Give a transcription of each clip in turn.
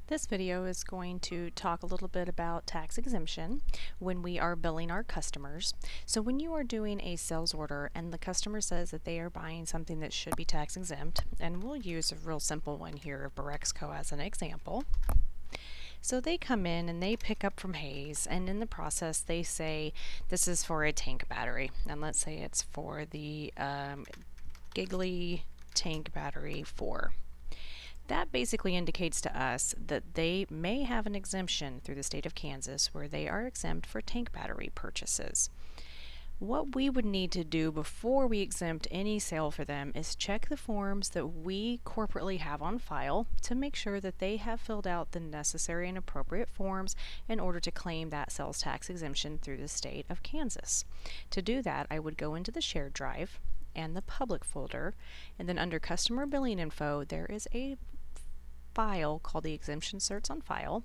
This video is going to talk a little bit about tax exemption when we are billing our customers. So when you are doing a sales order and the customer says that they are buying something that should be tax exempt, and we'll use a real simple one here of Borexco as an example. So they come in and they pick up from Hayes, and in the process they say this is for a tank battery, and let's say it's for the Giggly tank battery 4. That basically indicates to us that they may have an exemption through the state of Kansas where they are exempt for tank battery purchases. What we would need to do before we exempt any sale for them is check the forms that we corporately have on file to make sure that they have filled out the necessary and appropriate forms in order to claim that sales tax exemption through the state of Kansas. To do that, I would go into the shared drive and the public folder, and then under customer billing info there is a file called the exemption certs on file.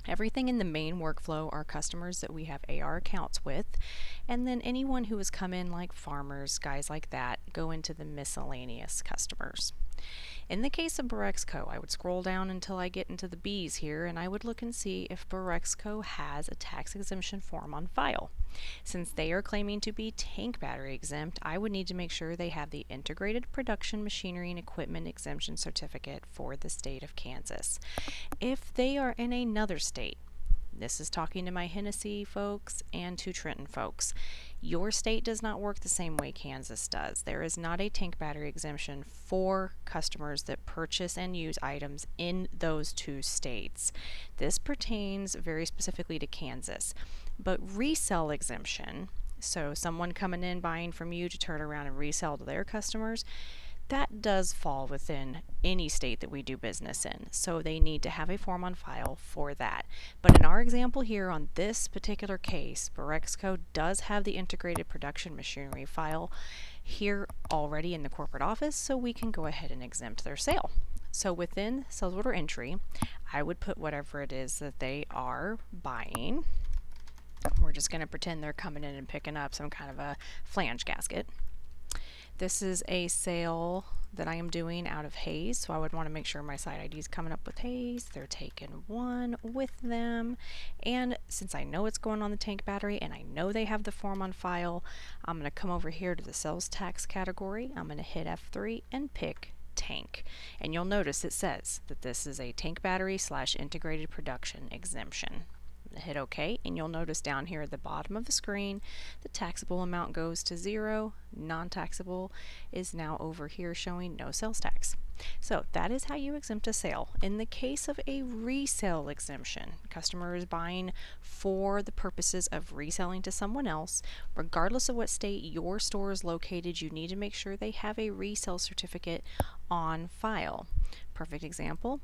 Everything in the main workflow are customers that we have AR accounts with, and then anyone who has come in like farmers, guys like that, go into the miscellaneous customers. In the case of Borexco, I would scroll down until I get into the B's here, and I would look and see if Borexco has a tax exemption form on file. Since they are claiming to be tank battery exempt, I would need to make sure they have the Integrated Production Machinery and Equipment Exemption Certificate for the state of Kansas. If they are in another state, this is talking to my Hennessy folks and to Trenton folks, your state does not work the same way Kansas does. There is not a tank battery exemption for customers that purchase and use items in those two states. This pertains very specifically to Kansas. But resell exemption, so someone coming in buying from you to turn around and resell to their customers, that does fall within any state that we do business in, so they need to have a form on file for that. But in our example here on this particular case, Borexco does have the Integrated Production Machinery file here already in the corporate office, so we can go ahead and exempt their sale. So within sales order entry, I would put whatever it is that they are buying. We're just going to pretend they're coming in and picking up some kind of a flange gasket. This is a sale that I am doing out of Hayes, so I would want to make sure my site ID is coming up with Hayes. They're taking one with them, and since I know it's going on the tank battery and I know they have the form on file, I'm going to come over here to the sales tax category. I'm going to hit F3 and pick tank, and you'll notice it says that this is a tank battery / integrated production exemption. Hit OK, and you'll notice down here at the bottom of the screen the taxable amount goes to 0. Non-taxable is now over here showing no sales tax. So that is how you exempt a sale. In the case of a resale exemption, customer is buying for the purposes of reselling to someone else. Regardless of what state your store is located, you need to make sure they have a resale certificate on file. Perfect example.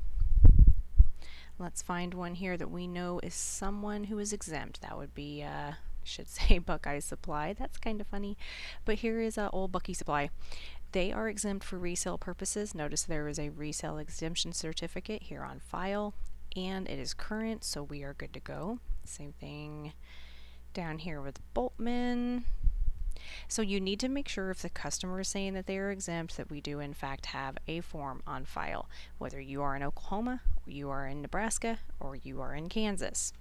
Let's find one here that we know is someone who is exempt. That would be, should say Buckeye Supply. That's kind of funny. But here is Old Bucky Supply. They are exempt for resale purposes. Notice there is a resale exemption certificate here on file, and it is current, so we are good to go. Same thing down here with Boltman. So you need to make sure if the customer is saying that they are exempt that we do in fact have a form on file, whether you are in Oklahoma, you are in Nebraska, or you are in Kansas.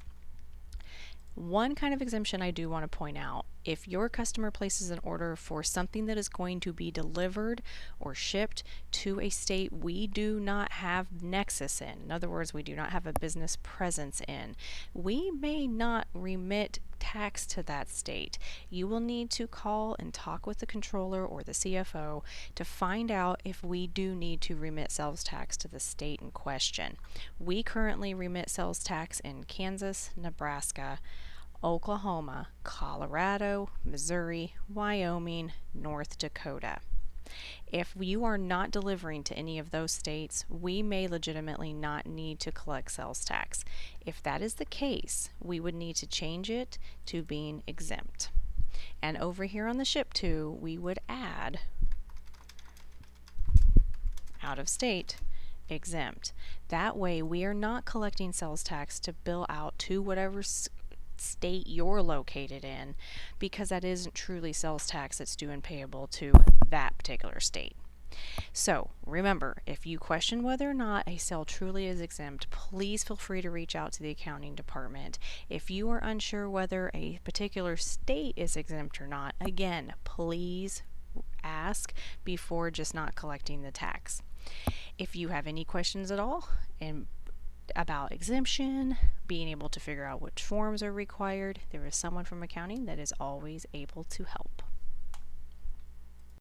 One kind of exemption I do want to point out: if your customer places an order for something that is going to be delivered or shipped to a state we do not have nexus in other words, we do not have a business presence in, we may not remit tax to that state. You will need to call and talk with the controller or the CFO to find out if we do need to remit sales tax to the state in question. We currently remit sales tax in Kansas, Nebraska, Oklahoma, Colorado, Missouri, Wyoming, North Dakota. If you are not delivering to any of those states, we may legitimately not need to collect sales tax. If that is the case, we would need to change it to being exempt. And over here on the ship to, we would add out of state exempt. That way we are not collecting sales tax to bill out to whatever state you're located in, because that isn't truly sales tax that's due and payable to that particular state. So remember, if you question whether or not a sale truly is exempt, please feel free to reach out to the accounting department. If you are unsure whether a particular state is exempt or not, again, please ask before just not collecting the tax. If you have any questions at all and about exemption, being able to figure out which forms are required, there is someone from accounting that is always able to help.